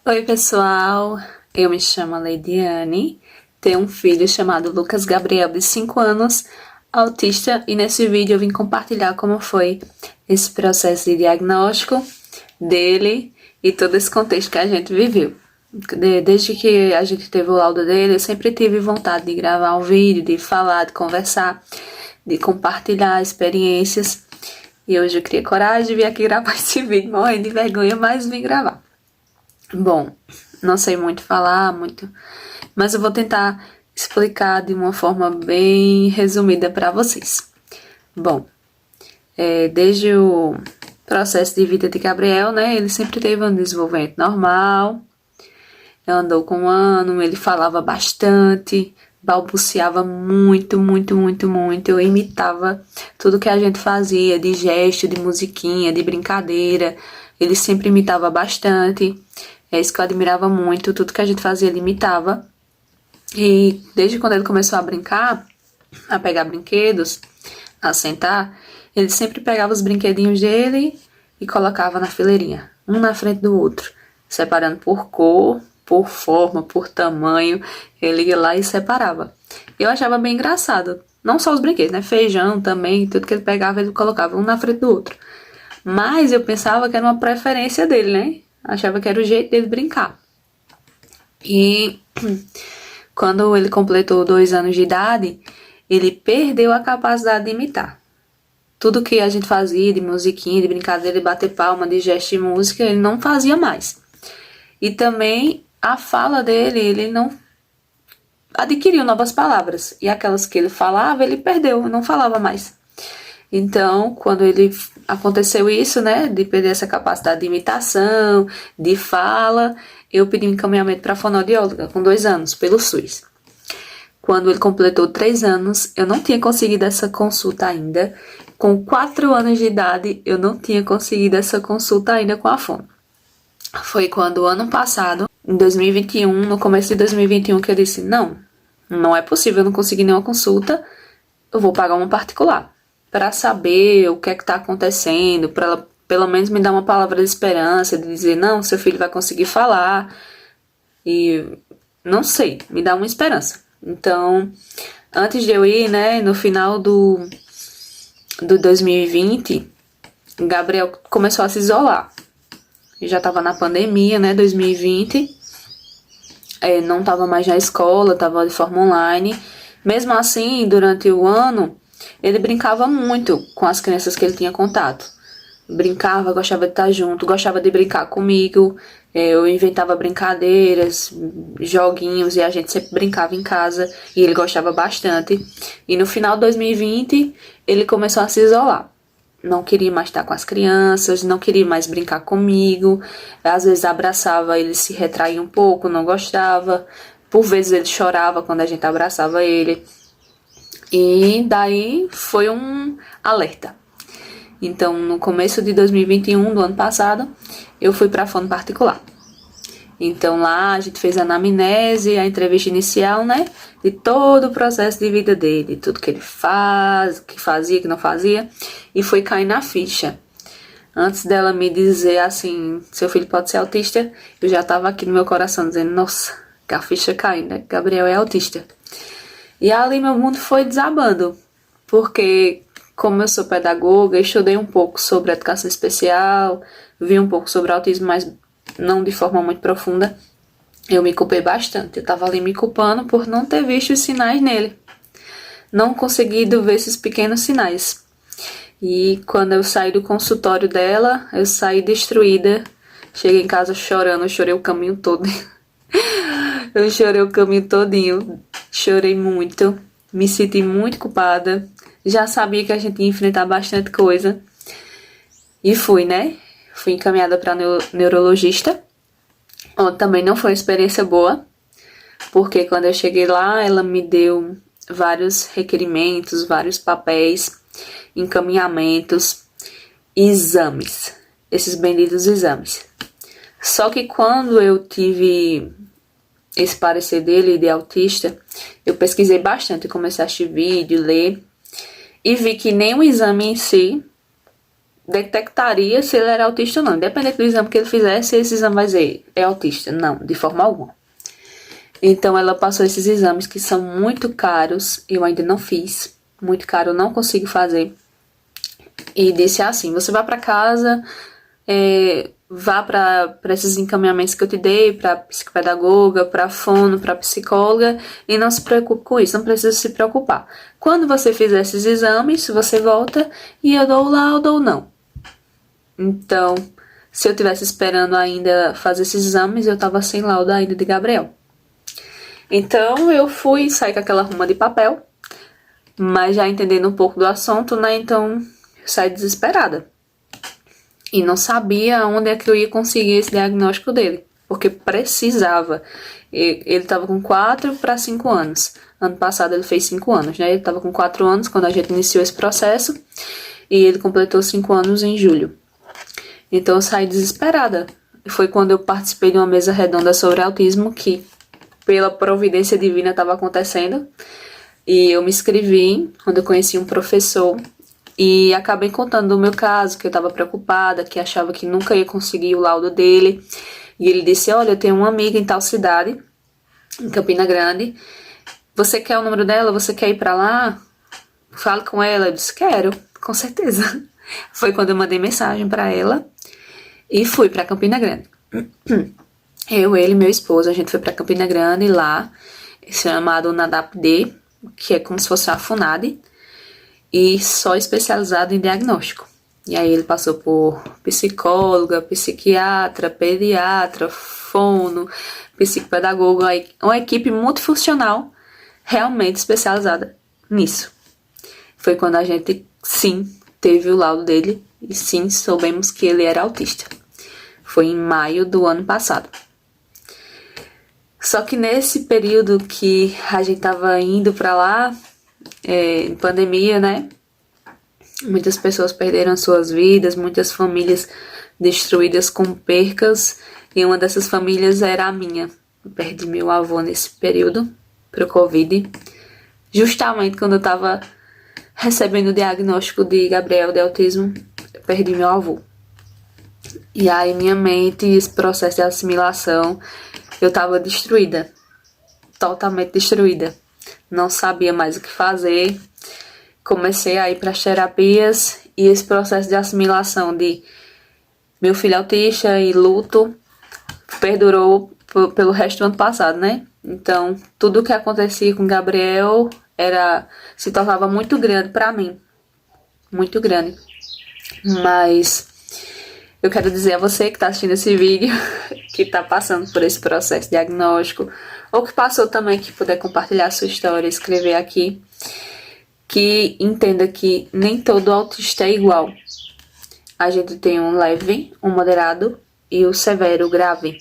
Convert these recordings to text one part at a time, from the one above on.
Oi, pessoal. Eu me chamo Leidiane, tenho um filho chamado Lucas Gabriel, de 5 anos, autista, e nesse vídeo eu vim compartilhar como foi esse processo de diagnóstico dele e todo esse contexto que a gente viveu. Desde que a gente teve o laudo dele, eu sempre tive vontade de gravar um vídeo, de falar, de conversar, de compartilhar experiências. E hoje eu criei coragem de vir aqui gravar esse vídeo, morrendo de vergonha, mas vim gravar. Bom, não sei muito falar, mas eu vou tentar explicar de uma forma bem resumida para vocês. Bom, desde o processo de vida de Gabriel, né, ele sempre teve um desenvolvimento normal, andou com 1 ano, ele falava bastante, balbuciava muito, eu imitava tudo que a gente fazia, de gesto, de musiquinha, de brincadeira, ele sempre imitava bastante. É isso que eu admirava muito, tudo que a gente fazia ele imitava. E desde quando ele começou a brincar, a pegar brinquedos, a sentar, ele sempre pegava os brinquedinhos dele e colocava na fileirinha, um na frente do outro, separando por cor, por forma, por tamanho, ele ia lá e separava. Eu achava bem engraçado, não só os brinquedos, né? Feijão também, tudo que ele pegava ele colocava um na frente do outro. Mas eu pensava que era uma preferência dele, né? Achava que era o jeito dele brincar. E quando ele completou 2 anos de idade, ele perdeu a capacidade de imitar. Tudo que a gente fazia de musiquinha, de brincadeira, de bater palma, de gesto de música, ele não fazia mais. E também a fala dele, ele não adquiriu novas palavras. E aquelas que ele falava, ele perdeu, não falava mais. Então, quando ele aconteceu isso, né, de perder essa capacidade de imitação, de fala, eu pedi um encaminhamento para a fonoaudióloga com 2 anos, pelo SUS. Quando ele completou 3 anos, eu não tinha conseguido essa consulta ainda. Com 4 anos de idade, eu não tinha conseguido essa consulta ainda com a fono. Foi quando, ano passado, em 2021, no começo de 2021, que eu disse, não é possível, eu não consegui nenhuma consulta, eu vou pagar uma particular, para saber o que é que está acontecendo, para ela pelo menos me dar uma palavra de esperança, de dizer, não, seu filho vai conseguir falar, e não sei, me dá uma esperança. Então, antes de eu ir, né, no final do 2020, Gabriel começou a se isolar. Eu já estava na pandemia, né, 2020, não estava mais na escola, estava de forma online. Mesmo assim, durante o ano, ele brincava muito com as crianças que ele tinha contato. Brincava, gostava de estar junto, gostava de brincar comigo. Eu inventava brincadeiras, joguinhos, e a gente sempre brincava em casa. E ele gostava bastante. E no final de 2020, ele começou a se isolar. Não queria mais estar com as crianças, não queria mais brincar comigo. Às vezes abraçava, ele se retraía um pouco, não gostava. Por vezes ele chorava quando a gente abraçava ele. E daí foi um alerta. Então, no começo de 2021, do ano passado, eu fui para a fono particular. Então, lá a gente fez a anamnese, a entrevista inicial, né? De todo o processo de vida dele, tudo que ele faz, que fazia, que não fazia. E foi cair na ficha. Antes dela me dizer assim, seu filho pode ser autista, eu já estava aqui no meu coração dizendo, nossa, que a ficha caindo, né? Gabriel é autista. E ali meu mundo foi desabando, porque como eu sou pedagoga, estudei um pouco sobre educação especial, vi um pouco sobre autismo, mas não de forma muito profunda, eu me culpei bastante. Eu estava ali me culpando por não ter visto os sinais nele, não conseguido ver esses pequenos sinais. E quando eu saí do consultório dela, eu saí destruída, cheguei em casa chorando, eu chorei o caminho todo. Eu chorei o caminho todinho, chorei muito, me senti muito culpada, já sabia que a gente ia enfrentar bastante coisa. E fui, né? Fui encaminhada para neurologista, onde também não foi uma experiência boa, porque quando eu cheguei lá, ela me deu vários requerimentos, vários papéis, encaminhamentos, exames, esses benditos exames. Só que quando eu tive esse parecer dele de autista, eu pesquisei bastante, comecei a assistir vídeo, ler, e vi que nem o exame em si detectaria se ele era autista ou não. Independente do exame que ele fizesse, esse exame vai dizer, é autista. Não, de forma alguma. Então ela passou esses exames que são muito caros, eu ainda não fiz. Muito caro, eu não consigo fazer. E disse assim, você vai para casa, vá para esses encaminhamentos que eu te dei, para psicopedagoga, para fono, para psicóloga, e não se preocupe com isso, não precisa se preocupar. Quando você fizer esses exames, você volta e eu dou o laudo ou não. Então, se eu tivesse esperando ainda fazer esses exames, eu tava sem laudo ainda de Gabriel. Então, eu fui sair com aquela ruma de papel, mas já entendendo um pouco do assunto, né? Então, eu saí desesperada. E não sabia onde é que eu ia conseguir esse diagnóstico dele, porque precisava. Ele estava com 4 para 5 anos. Ano passado ele fez 5 anos, né? Ele estava com 4 anos quando a gente iniciou esse processo e ele completou 5 anos em julho. Então eu saí desesperada. Foi quando eu participei de uma mesa redonda sobre autismo que, pela providência divina, estava acontecendo. E eu me inscrevi quando eu conheci um professor e acabei contando o meu caso, que eu estava preocupada, que achava que nunca ia conseguir o laudo dele. E ele disse, olha, eu tenho uma amiga em tal cidade, em Campina Grande. Você quer o número dela? Você quer ir para lá? Fale com ela. Eu disse, quero, com certeza. Foi quando eu mandei mensagem para ela e fui para Campina Grande. Eu, ele e meu esposo, a gente foi para Campina Grande lá, chamado NADAP-D, que é como se fosse uma FUNAD, e só especializado em diagnóstico. E aí ele passou por psicóloga, psiquiatra, pediatra, fono, psicopedagoga, uma equipe multifuncional realmente especializada nisso. Foi quando a gente, sim, teve o laudo dele e sim, soubemos que ele era autista. Foi em maio do ano passado. Só que nesse período que a gente tava indo pra lá, em pandemia, né? Muitas pessoas perderam suas vidas, muitas famílias destruídas com percas, e uma dessas famílias era a minha. Eu perdi meu avô nesse período pro Covid, justamente quando eu tava recebendo o diagnóstico de Gabriel de autismo, eu perdi meu avô. E aí minha mente, esse processo de assimilação, eu tava destruída, totalmente destruída. Não sabia mais o que fazer. Comecei a ir para as terapias e esse processo de assimilação de meu filho autista e luto perdurou pelo resto do ano passado, né? Então, tudo o que acontecia com Gabriel se tornava muito grande para mim. Muito grande. Mas eu quero dizer a você que está assistindo esse vídeo, que está passando por esse processo diagnóstico, ou que passou também, que puder compartilhar a sua história, escrever aqui, que entenda que nem todo autista é igual. A gente tem um leve, um moderado e o severo, o grave.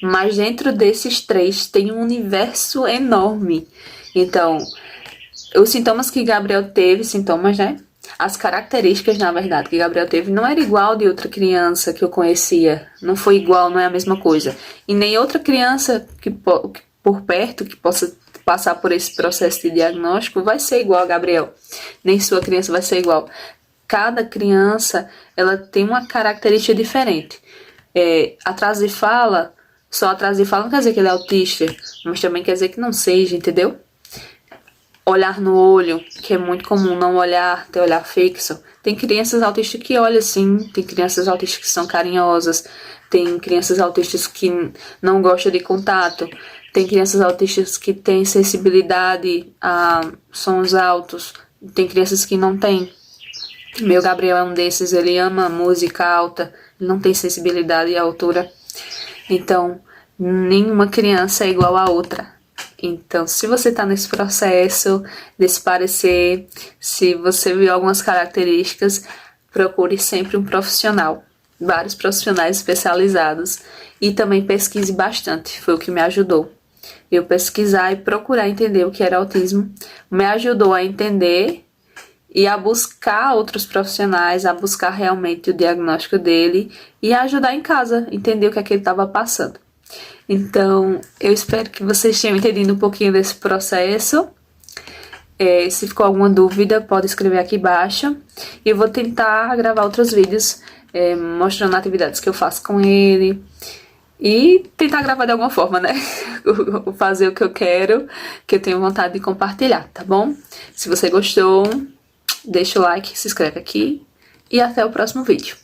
Mas dentro desses 3 tem um universo enorme. Então, os sintomas que Gabriel teve, né? As características, na verdade, que Gabriel teve não era igual de outra criança que eu conhecia. Não foi igual, não é a mesma coisa. E nem outra criança que por perto que possa passar por esse processo de diagnóstico vai ser igual a Gabriel. Nem sua criança vai ser igual. Cada criança, ela tem uma característica diferente. Atraso de fala, só atraso de fala não quer dizer que ele é autista, mas também quer dizer que não seja, entendeu? Olhar no olho, que é muito comum não olhar, ter olhar fixo. Tem crianças autistas que olham assim, tem crianças autistas que são carinhosas, tem crianças autistas que não gostam de contato, tem crianças autistas que têm sensibilidade a sons altos, tem crianças que não têm. Meu Gabriel é um desses, ele ama música alta, ele não tem sensibilidade à altura. Então, nenhuma criança é igual a outra. Então, se você está nesse processo, desse parecer, se você viu algumas características, procure sempre um profissional, vários profissionais especializados, e também pesquise bastante, foi o que me ajudou. Eu pesquisar e procurar entender o que era autismo, me ajudou a entender e a buscar outros profissionais, a buscar realmente o diagnóstico dele e a ajudar em casa, entender o que é que ele estava passando. Então, eu espero que vocês tenham entendido um pouquinho desse processo. Se ficou alguma dúvida, pode escrever aqui embaixo. E eu vou tentar gravar outros vídeos mostrando atividades que eu faço com ele. E tentar gravar de alguma forma, né? Fazer o que eu quero, que eu tenho vontade de compartilhar, tá bom? Se você gostou, deixa o like, se inscreve aqui e até o próximo vídeo.